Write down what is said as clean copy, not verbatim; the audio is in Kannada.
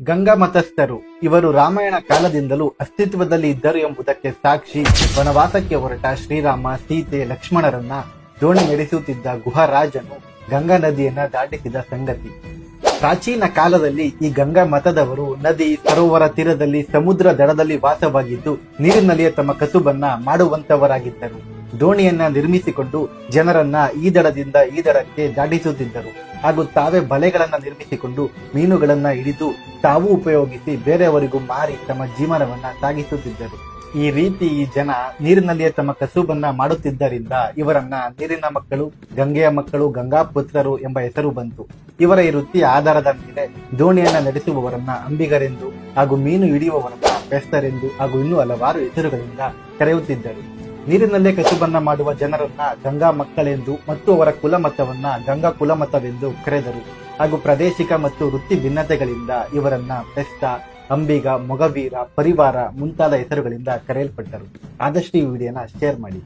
ಗಂಗಾ ಮತಸ್ಥರು ಇವರು ರಾಮಾಯಣ ಕಾಲದಿಂದಲೂ ಅಸ್ತಿತ್ವದಲ್ಲಿ ಇದ್ದರು ಎಂಬುದಕ್ಕೆ ಸಾಕ್ಷಿ ವನವಾಸಕ್ಕೆ ಹೊರಟ ಶ್ರೀರಾಮ ಸೀತೆ ಲಕ್ಷ್ಮಣರನ್ನ ದೋಣಿ ನಡೆಸುತ್ತಿದ್ದ ಗುಹರಾಜನು ಗಂಗಾ ನದಿಯನ್ನ ದಾಟಿಸಿದ ಸಂಗತಿ. ಪ್ರಾಚೀನ ಕಾಲದಲ್ಲಿ ಈ ಗಂಗಾ ಮತದವರು ನದಿ ಸರೋವರ ತೀರದಲ್ಲಿ ಸಮುದ್ರ ದಡದಲ್ಲಿ ವಾಸವಾಗಿದ್ದು ನೀರಿನಲ್ಲಿಯೇ ತಮ್ಮ ಕಸುಬನ್ನ ಮಾಡುವಂತವರಾಗಿದ್ದರು. ದೋಣಿಯನ್ನ ನಿರ್ಮಿಸಿಕೊಂಡು ಜನರನ್ನ ಈ ದಡದಿಂದ ಈ ದಡಕ್ಕೆ ದಾಟಿಸುತ್ತಿದ್ದರು ಹಾಗೂ ತಾವೇ ಬಲೆಗಳನ್ನ ನಿರ್ಮಿಸಿಕೊಂಡು ಮೀನುಗಳನ್ನ ಹಿಡಿದು ತಾವು ಉಪಯೋಗಿಸಿ ಬೇರೆಯವರಿಗೂ ಮಾರಿ ತಮ್ಮ ಜೀವನವನ್ನ ಸಾಗಿಸುತ್ತಿದ್ದರು. ಈ ರೀತಿ ಈ ಜನ ನೀರಿನಲ್ಲಿಯೇ ತಮ್ಮ ಕಸುಬನ್ನ ಮಾಡುತ್ತಿದ್ದರಿಂದ ಇವರನ್ನ ನೀರಿನ ಮಕ್ಕಳು, ಗಂಗೆಯ ಮಕ್ಕಳು, ಗಂಗಾಪುತ್ರರು ಎಂಬ ಹೆಸರು ಬಂತು. ಇವರ ಈ ವೃತ್ತಿಯ ಆಧಾರದ ಮೇಲೆ ದೋಣಿಯನ್ನ ನಡೆಸುವವರನ್ನ ಅಂಬಿಗರೆಂದು ಹಾಗೂ ಮೀನು ಹಿಡಿಯುವವರನ್ನ ಬೆಸ್ತರೆಂದು ಹಾಗೂ ಇನ್ನೂ ಹಲವಾರು ಹೆಸರುಗಳಿಂದ ಕರೆಯುತ್ತಿದ್ದರು. ನೀರಿನಲ್ಲೇ ಕಸುಬನ್ನ ಮಾಡುವ ಜನರನ್ನ ಗಂಗಾ ಮಕ್ಕಳೆಂದು ಮತ್ತು ಅವರ ಕುಲಮತವನ್ನ ಗಂಗಾ ಕುಲಮತವೆಂದು ಕರೆದರು ಹಾಗೂ ಪ್ರಾದೇಶಿಕ ಮತ್ತು ವೃತ್ತಿ ಭಿನ್ನತೆಗಳಿಂದ ಇವರನ್ನ ಬೆಸ್ತ, ಅಂಬಿಗ, ಮೊಗವೀರ, ಪರಿವಾರ ಮುಂತಾದ ಹೆಸರುಗಳಿಂದ ಕರೆಯಲ್ಪಟ್ಟರು. ಆದಷ್ಟು ಈ ವಿಡಿಯೋನ ಶೇರ್ ಮಾಡಿ.